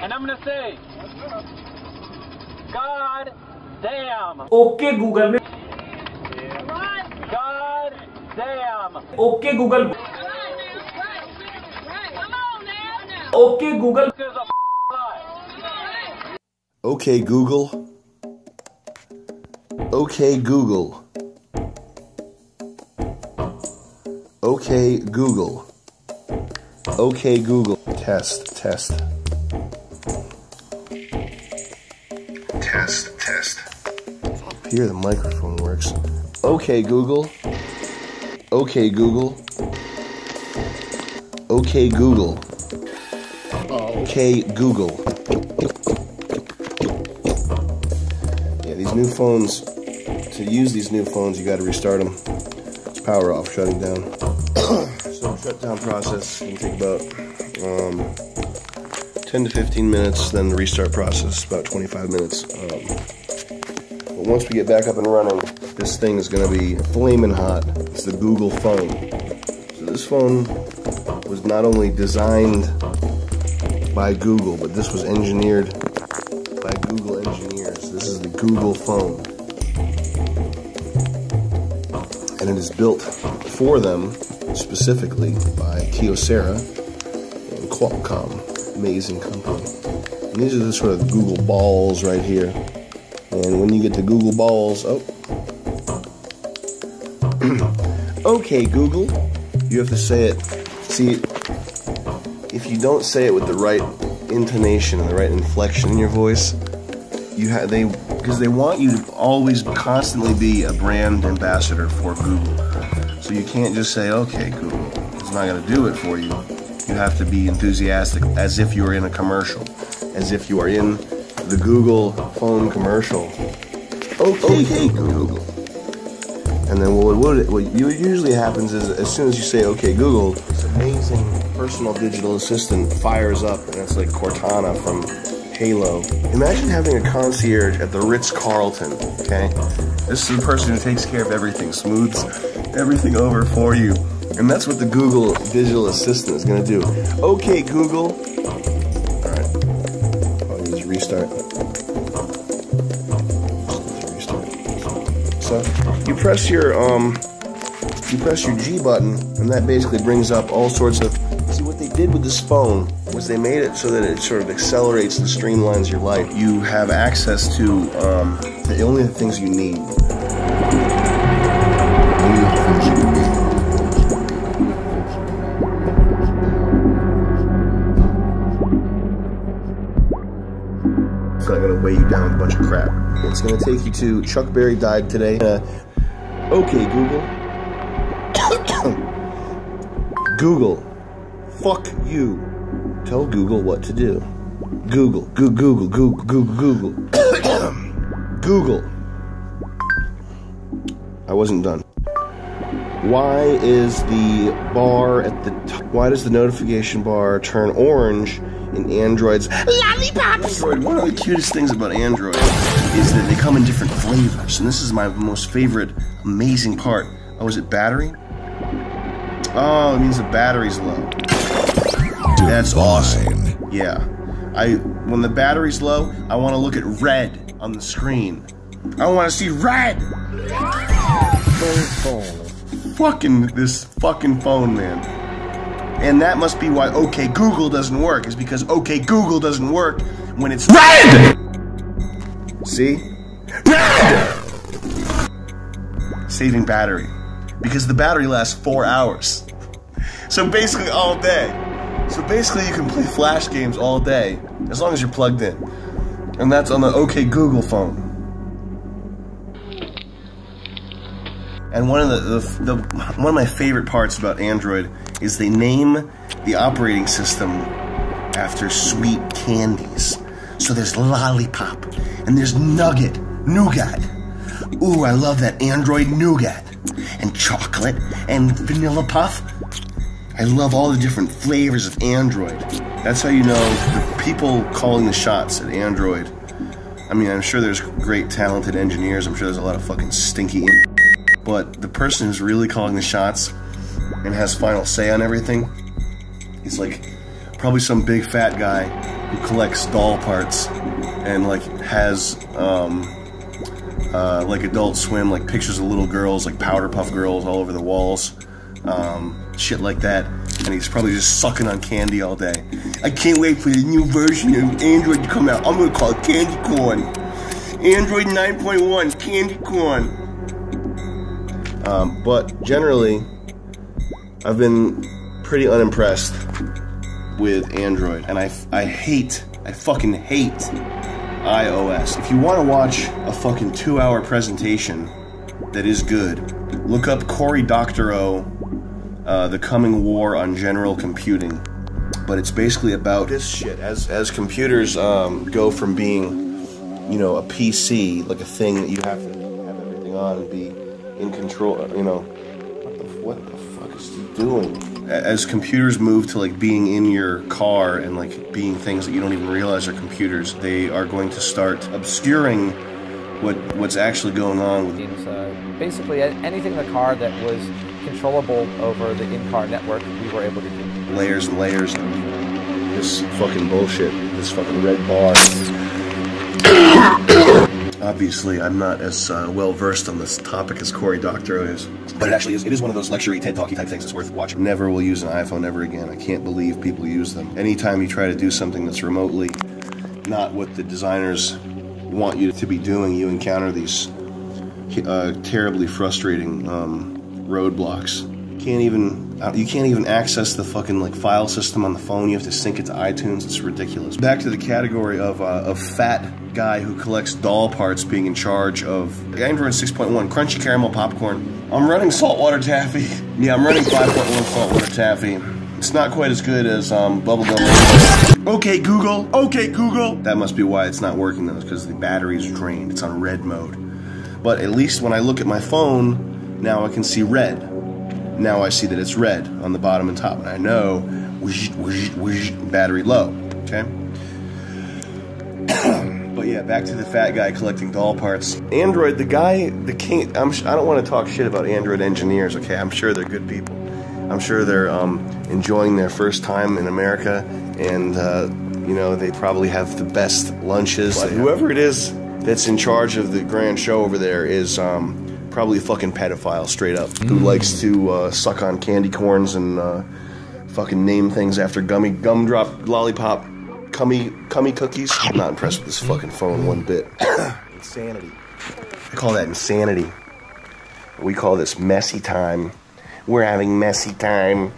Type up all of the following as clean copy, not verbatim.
And I'm gonna say, God damn. Okay Google. God damn. Okay Google. Okay Google. Okay Google. Okay Google. Okay Google. Okay Google. Test. Test. Here the microphone works. Okay Google. Okay Google. Okay Google. Okay Google. Yeah, these new phones, to use these new phones you gotta restart them. It's power off, shutting down. So shutdown process can take about 10 to 15 minutes, then the restart process about 25 minutes. But once we get back up and running, this thing is going to be flaming hot. It's the Google phone. So this phone was not only designed by Google, but this was engineered by Google engineers. This is the Google phone. And it is built for them, specifically by Kyocera and Qualcomm. Amazing company. And these are the sort of Google balls right here. And when you get the Google balls, okay Google, you have to say it. See, if you don't say it with the right intonation and the right inflection in your voice, because they want you to always constantly be a brand ambassador for Google. So you can't just say, okay Google, it's not going to do it for you. You have to be enthusiastic, as if you were in a commercial, as if you are in the Google phone commercial. Okay Google. And then what usually happens is, as soon as you say okay Google, this amazing personal digital assistant fires up, and it's like Cortana from Halo. Imagine having a concierge at the Ritz-Carlton, okay? This is the person who takes care of everything, smooths everything over for you. And that's what the Google digital assistant is going to do. Okay Google. Alright. I'll use restart. So you press your G button, and that basically brings up all sorts of. See, what they did with this phone was they made it so that it sort of accelerates and streamlines your life. You have access to the only things you need. It's not gonna weigh you down with a bunch of crap. It's gonna take you to Chuck Berry died today. Okay, Google. Google. Fuck you. Tell Google what to do. Google. Google. Google. I wasn't done. Why is the bar at the top? Why does the notification bar turn orange in Android's lollipops? Android, one of the cutest things about Android is that they come in different flavors, and this is my most favorite, amazing part. Oh, is it battery? Oh, it means the battery's low. That's awesome. Yeah. When the battery's low, I want to look at red on the screen. I want to see red! This fucking phone, man. And that must be why OK Google doesn't work, is because OK Google doesn't work when it's RED! See? RED! Saving battery. Because the battery lasts 4 hours. So basically all day. So basically you can play Flash games all day, as long as you're plugged in. And that's on the OK Google phone. And one of my favorite parts about Android is they name the operating system after sweet candies. So there's Lollipop, and there's Nougat. Ooh, I love that Android Nougat. And chocolate, and vanilla puff. I love all the different flavors of Android. That's how you know the people calling the shots at Android. I mean, I'm sure there's great talented engineers, I'm sure there's a lot of fucking stinky, but the person who's really calling the shots and has final say on everything is like probably some big fat guy who collects doll parts and like has like Adult Swim, like pictures of little girls, like Powder Puff Girls all over the walls, shit like that. And he's probably just sucking on candy all day. I can't wait for the new version of Android to come out. I'm gonna call it Candy Corn. Android 9.1 Candy Corn. But generally, I've been pretty unimpressed with Android, and I fucking hate iOS. If you want to watch a fucking 2-hour presentation that is good, look up Cory Doctorow, The Coming War on General Computing. But it's basically about this shit. As computers go from being, you know, a PC, like a thing that you have to have everything on and be in control, you know, what the fuck is he doing? As computers move to like being in your car and like being things that you don't even realize are computers, they are going to start obscuring what's actually going on with basically anything in the car that was controllable over the in-car network, we were able to do. Layers and layers of this fucking bullshit, this fucking red bar. Obviously, I'm not as well versed on this topic as Cory Doctorow is, but it actually is. It is one of those lecture-y, TED Talky type things that's worth watching. Never will use an iPhone ever again. I can't believe people use them. Anytime you try to do something that's remotely not what the designers want you to be doing, you encounter these terribly frustrating roadblocks. You can't even access the fucking like file system on the phone. You have to sync it to iTunes. It's ridiculous. Back to the category of fat guy who collects doll parts being in charge of Android 6.1 crunchy caramel popcorn. I'm running saltwater taffy. Yeah, I'm running 5.1 saltwater taffy. It's not quite as good as bubblegum. Okay, Google. Okay, Google. That must be why it's not working though, because the battery's drained. It's on red mode. But at least when I look at my phone, now I can see red. Now I see that it's red on the bottom and top, and I know battery low. Okay. But yeah, back to the fat guy collecting doll parts. Android, the king. I don't want to talk shit about Android engineers. Okay, I'm sure they're good people. I'm sure they're enjoying their first time in America, and you know, they probably have the best lunches. But whoever it is that's in charge of the grand show over there is probably a fucking pedophile, straight up, who likes to suck on candy corns and fucking name things after gumdrop, lollipop, cummy cookies. I'm not impressed with this fucking phone one bit. Insanity. I call that insanity. We call this messy time. We're having messy time.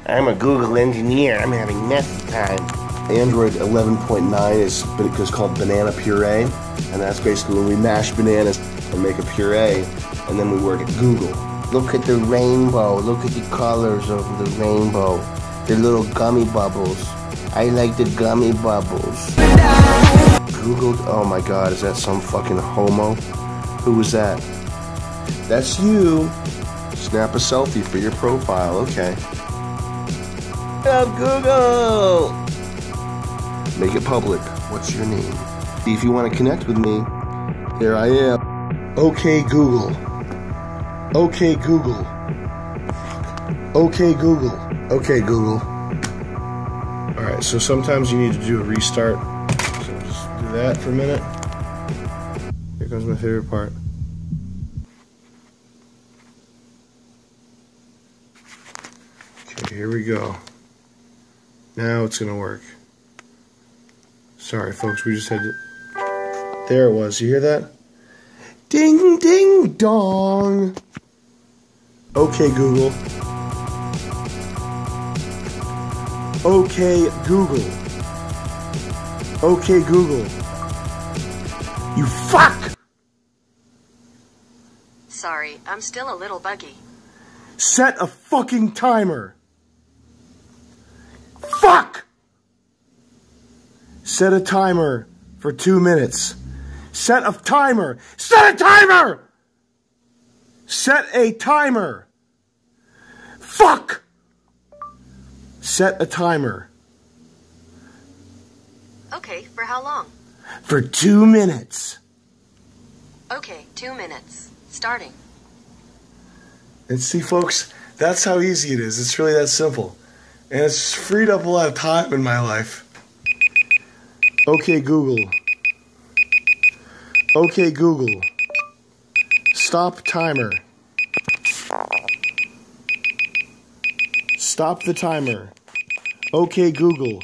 I'm a Google engineer. I'm having messy time. Android 11.9 is called banana puree, and that's basically when we mash bananas and make a puree, and then we work at Google. Look at the rainbow. Look at the colors of the rainbow. The little gummy bubbles. I like the gummy bubbles. Google. Oh my God, is that some fucking homo? Who was that? That's you. Snap a selfie for your profile. Okay. Up Google. Make it public. What's your name? If you want to connect with me, here I am. Okay, Google. Okay, Google. Okay, Google. Okay, Google. Alright, so sometimes you need to do a restart. So just do that for a minute. Here comes my favorite part. Okay, here we go. Now it's gonna work. Sorry, folks, we just had to... There it was. You hear that? Ding, ding, dong. Okay, Google. Okay, Google. Okay, Google. You fuck! Sorry, I'm still a little buggy. Set a fucking timer. Fuck! Set a timer for 2 minutes. Set a timer. Set a timer! Set a timer. Fuck! Set a timer. Okay, for how long? For 2 minutes. Okay, 2 minutes. Starting. And see, folks, that's how easy it is. It's really that simple. And it's freed up a lot of time in my life. Okay, Google. Okay, Google. Stop timer. Stop the timer. Okay, Google.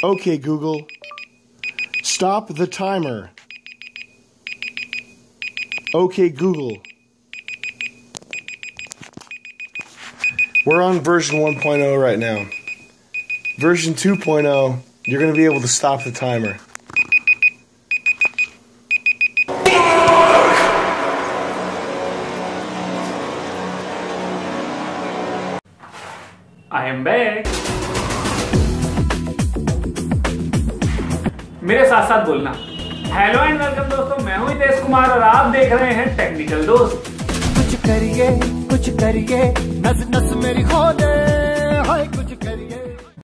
Okay, Google. Stop the timer. Okay, Google. We're on version 1.0 right now. Version 2.0, you're going to be able to stop the timer. I am back. मेरे साथ साथ बोलना। Hello and welcome दोस्तों, मैं हूं हितेश कुमार और आप देख रहे हैं टेक्निकल दोस्त। कुछ करिए नस नस मेरी खो दे।